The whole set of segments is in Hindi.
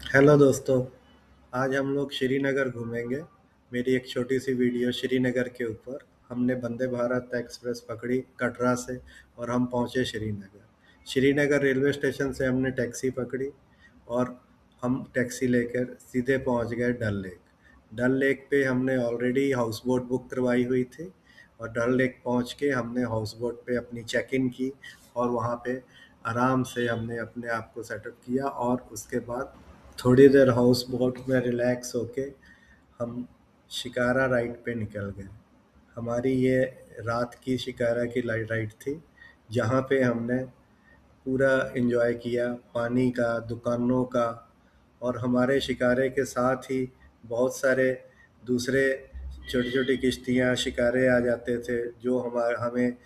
हेलो दोस्तों। आज हम लोग श्रीनगर घूमेंगे। मेरी एक छोटी सी वीडियो श्रीनगर के ऊपर। हमने वंदे भारत एक्सप्रेस पकड़ी कटरा से और हम पहुंचे श्रीनगर। श्रीनगर रेलवे स्टेशन से हमने टैक्सी पकड़ी और हम टैक्सी लेकर सीधे पहुंच गए डल लेक। डल लेक पे हमने ऑलरेडी हाउस बोट बुक करवाई हुई थी और डल लेक पहुंच के हमने हाउस बोट पे अपनी चेक इन की और वहाँ पे आराम से हमने अपने आप को सेटअप किया और उसके बाद थोड़ी देर हाउस बोट में रिलैक्स होके हम शिकारा राइड पे निकल गए। हमारी ये रात की शिकारा की लाइट राइड थी जहाँ पे हमने पूरा एंजॉय किया पानी का, दुकानों का। और हमारे शिकारे के साथ ही बहुत सारे दूसरे छोटी छोटी किश्तियाँ शिकारे आ जाते थे जो हमें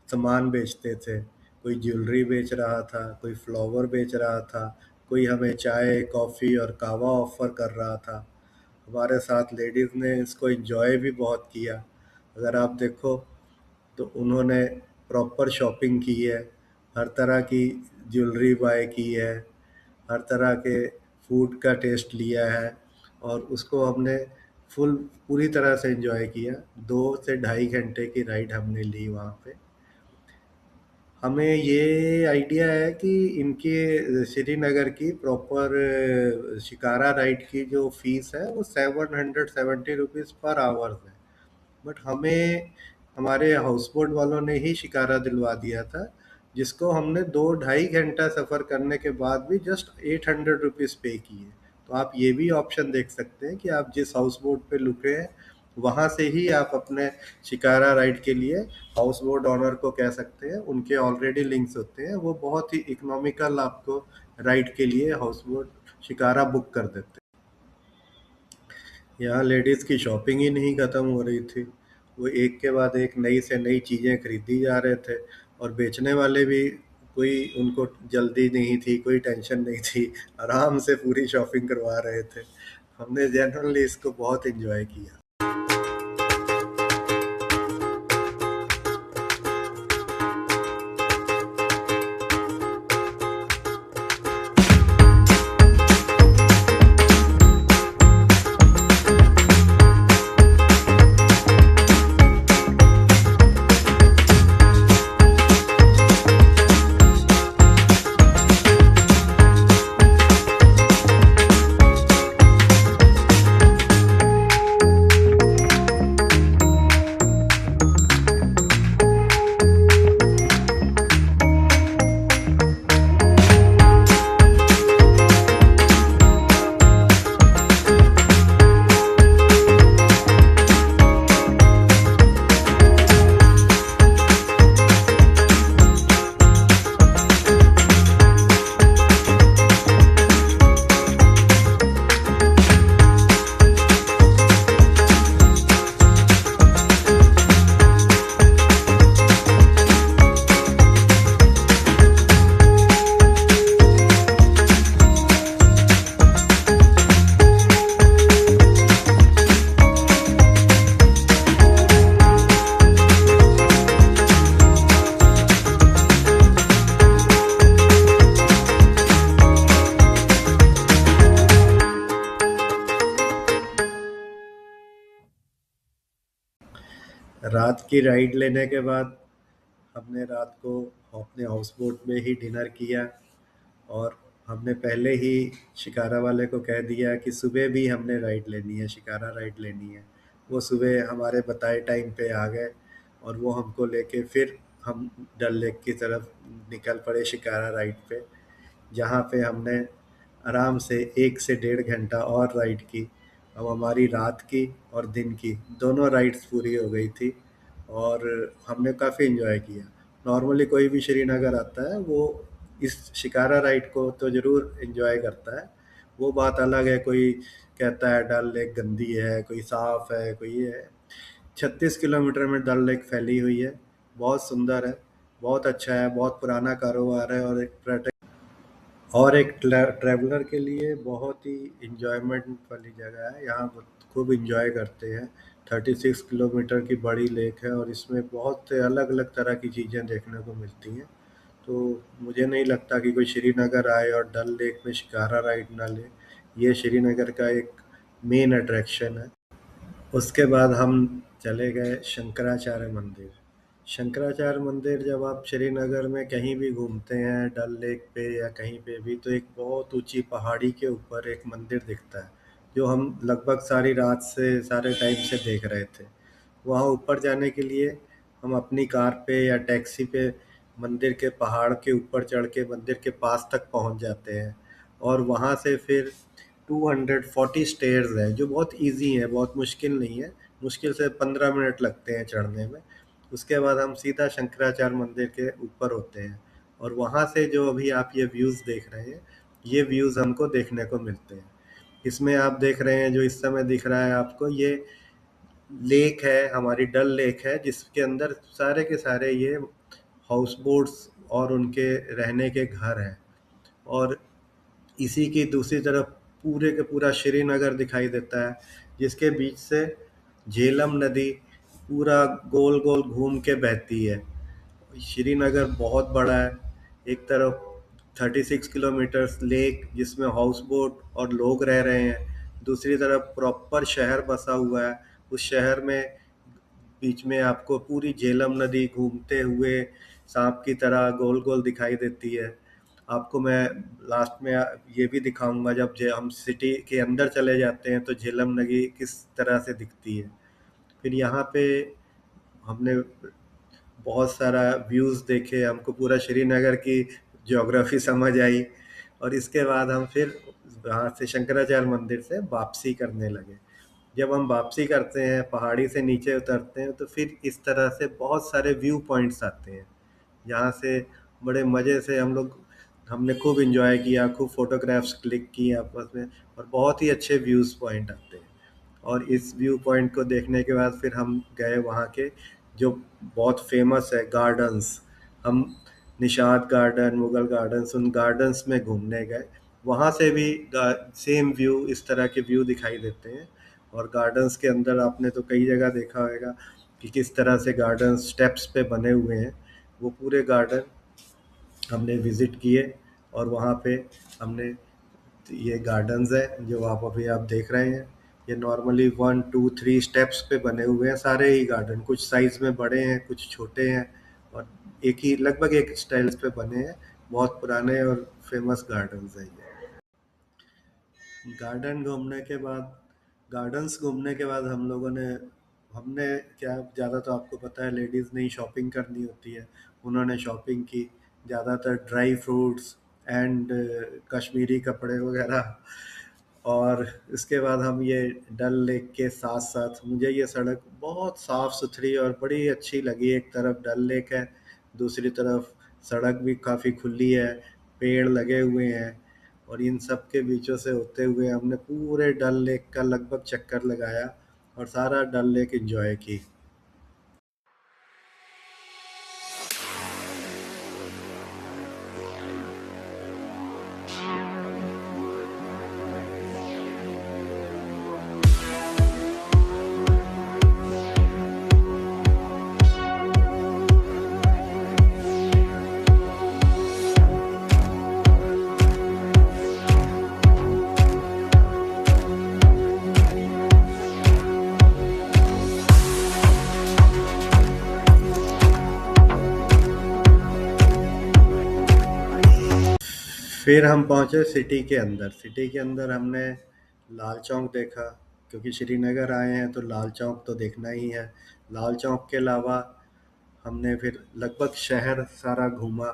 सामान बेचते थे। कोई ज्वेलरी बेच रहा था, कोई फ्लावर बेच रहा था, कोई हमें चाय कॉफ़ी और कहवा ऑफर कर रहा था। हमारे साथ लेडीज़ ने इसको एंजॉय भी बहुत किया। अगर आप देखो तो उन्होंने प्रॉपर शॉपिंग की है, हर तरह की ज्वेलरी बाय की है, हर तरह के फूड का टेस्ट लिया है और उसको हमने फुल पूरी तरह से एंजॉय किया। 2 से ढाई घंटे की राइड हमने ली वहाँ पे। हमें ये आइडिया है कि इनके श्रीनगर की प्रॉपर शिकारा राइड की जो फीस है वो 770 रुपीज़ पर आवर है। बट हमें हमारे हाउस बोट वालों ने ही शिकारा दिलवा दिया था जिसको हमने 2 ढाई घंटा सफ़र करने के बाद भी जस्ट 800 रुपीज़ पे किए। तो आप ये भी ऑप्शन देख सकते हैं कि आप जिस हाउस बोट पे रुके हैं वहाँ से ही आप अपने शिकारा राइड के लिए हाउस बोट ऑनर को कह सकते हैं। उनके ऑलरेडी लिंक्स होते हैं, वो बहुत ही इकोनॉमिकल आपको राइड के लिए हाउस बोट शिकारा बुक कर देते हैं। यहाँ लेडीज़ की शॉपिंग ही नहीं ख़त्म हो रही थी। वो एक के बाद एक नई से नई चीज़ें खरीदी जा रहे थे और बेचने वाले भी कोई उनको जल्दी नहीं थी, कोई टेंशन नहीं थी, आराम से पूरी शॉपिंग करवा रहे थे। हमने जनरली इसको बहुत एंजॉय किया। रात की राइड लेने के बाद हमने रात को अपने हाउस बोट में ही डिनर किया और हमने पहले ही शिकारा वाले को कह दिया कि सुबह भी हमने राइड लेनी है, शिकारा राइड लेनी है। वो सुबह हमारे बताए टाइम पे आ गए और वो हमको लेके फिर हम डल लेक की तरफ निकल पड़े शिकारा राइड पे, जहाँ पे हमने आराम से 1 से 1.5 घंटा और राइड की। अब हमारी रात की और दिन की दोनों राइड्स पूरी हो गई थी और हमने काफ़ी एंजॉय किया। नॉर्मली कोई भी श्रीनगर आता है वो इस शिकारा राइड को तो ज़रूर एंजॉय करता है। वो बात अलग है, कोई कहता है डल लेक गंदी है, कोई साफ़ है, कोई ये है। 36 किलोमीटर में डल लेक फैली हुई है, बहुत सुंदर है, बहुत अच्छा है, बहुत पुराना कारोबार है और एक ट्रैवलर के लिए बहुत ही इंजॉयमेंट वाली जगह है। यहाँ खूब इंजॉय करते हैं। 36 किलोमीटर की बड़ी लेक है और इसमें बहुत अलग अलग तरह की चीज़ें देखने को मिलती हैं। तो मुझे नहीं लगता कि कोई श्रीनगर आए और डल लेक में शिकारा राइड ना ले। ये श्रीनगर का एक मेन अट्रैक्शन है। उसके बाद हम चले गए शंकराचार्य मंदिर। शंकराचार्य मंदिर जब आप श्रीनगर में कहीं भी घूमते हैं डल लेक पे या कहीं पे भी, तो एक बहुत ऊंची पहाड़ी के ऊपर एक मंदिर दिखता है, जो हम लगभग सारी रात से सारे टाइम से देख रहे थे। वहाँ ऊपर जाने के लिए हम अपनी कार पे या टैक्सी पे मंदिर के पहाड़ के ऊपर चढ़ के मंदिर के पास तक पहुँच जाते हैं। और वहाँ से फिर 240 स्टेयर्स है, जो बहुत इजी है, बहुत मुश्किल नहीं है। मुश्किल से 15 मिनट लगते हैं चढ़ने में। उसके बाद हम सीधा शंकराचार्य मंदिर के ऊपर होते हैं, और वहाँ से जो अभी आप ये व्यूज़ देख रहे हैं, ये व्यूज़ हमको देखने को मिलते हैं। इसमें आप देख रहे हैं जो इस समय दिख रहा है आपको, ये लेक है, हमारी डल लेक है, जिसके अंदर सारे के सारे ये हाउस बोट्स और उनके रहने के घर हैं। और इसी की दूसरी तरफ पूरे के पूरा श्रीनगर दिखाई देता है, जिसके बीच से झेलम नदी पूरा गोल गोल घूम के बहती है। श्रीनगर बहुत बड़ा है। एक तरफ 36 किलोमीटर लेक जिसमें हाउस बोट और लोग रह रहे हैं, दूसरी तरफ प्रॉपर शहर बसा हुआ है। उस शहर में बीच में आपको पूरी झेलम नदी घूमते हुए सांप की तरह गोल गोल दिखाई देती है। आपको मैं लास्ट में ये भी दिखाऊंगा, जब हम सिटी के अंदर चले जाते हैं तो झेलम नदी किस तरह से दिखती है। फिर यहाँ पे हमने बहुत सारा व्यूज़ देखे, हमको पूरा श्रीनगर की ज्योग्राफी समझ आई। और इसके बाद हम फिर वहाँ से शंकराचार्य मंदिर से वापसी करने लगे। जब हम वापसी करते हैं, पहाड़ी से नीचे उतरते हैं, तो फिर इस तरह से बहुत सारे व्यू पॉइंट्स आते हैं, जहाँ से बड़े मज़े से हमने खूब इंजॉय किया, खूब फोटोग्राफ्स क्लिक किए आपस में, और बहुत ही अच्छे व्यूज़ पॉइंट आते हैं। और इस व्यू पॉइंट को देखने के बाद फिर हम गए वहाँ के जो बहुत फेमस है गार्डन्स। हम निषाद गार्डन, मुगल गार्डन्स, उन गार्डन्स में घूमने गए। वहाँ से भी सेम व्यू, इस तरह के व्यू दिखाई देते हैं। और गार्डन्स के अंदर आपने तो कई जगह देखा होगा कि किस तरह से गार्डन स्टेप्स पे बने हुए हैं। वो पूरे गार्डन हमने विज़िट किए। और वहाँ पे हमने, ये गार्डन्स है जो आप अभी आप देख रहे हैं, ये नॉर्मली 1 2 3 स्टेप्स पे बने हुए हैं सारे ही गार्डन। कुछ साइज में बड़े हैं, कुछ छोटे हैं, और एक ही लगभग एक स्टाइल्स पे बने हैं। बहुत पुराने और फेमस गार्डन्स हैं ये। गार्डन घूमने के बाद गार्डन्स घूमने के बाद हम लोगों ने हमने क्या, ज़्यादा तो आपको पता है लेडीज़ ने ही शॉपिंग करनी होती है। उन्होंने शॉपिंग की, ज़्यादातर ड्राई फ्रूट्स एंड कश्मीरी कपड़े वगैरह। और इसके बाद हम ये डल लेक के साथ साथ, मुझे ये सड़क बहुत साफ़ सुथरी और बड़ी अच्छी लगी। एक तरफ डल लेक है, दूसरी तरफ सड़क भी काफ़ी खुली है, पेड़ लगे हुए हैं। और इन सब के बीचों से होते हुए हमने पूरे डल लेक का लगभग चक्कर लगाया और सारा डल लेक एंजॉय की। फिर हम पहुंचे सिटी के अंदर। सिटी के अंदर हमने लाल चौक देखा, क्योंकि श्रीनगर आए हैं तो लाल चौक तो देखना ही है। लाल चौक के अलावा हमने फिर लगभग शहर सारा घूमा,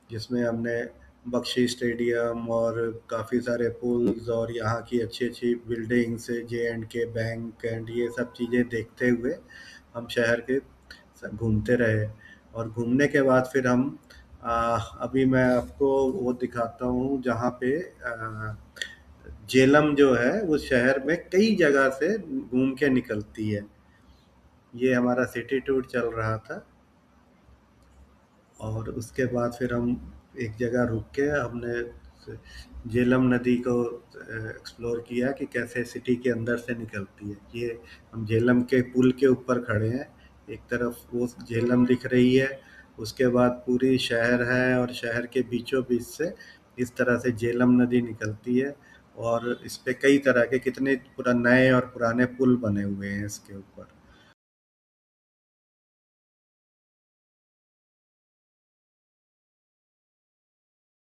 जिसमें हमने बख्शी स्टेडियम और काफ़ी सारे पुल्स और यहाँ की अच्छी अच्छी बिल्डिंग्स, J&K बैंक एंड ये सब चीज़ें देखते हुए हम शहर के घूमते रहे। और घूमने के बाद फिर हम अभी मैं आपको वो दिखाता हूँ जहाँ पे झेलम जो है वो शहर में कई जगह से घूम के निकलती है। ये हमारा सिटी टूर चल रहा था। और उसके बाद फिर हम एक जगह रुक के हमने झेलम नदी को एक्सप्लोर किया कि कैसे सिटी के अंदर से निकलती है। ये हम झेलम के पुल के ऊपर खड़े हैं। एक तरफ वो झेलम दिख रही है, उसके बाद पूरी शहर है और शहर के बीचों बीच से इस तरह से झेलम नदी निकलती है। और इस पे कई तरह के कितने पूरा नए और पुराने पुल बने हुए हैं इसके ऊपर।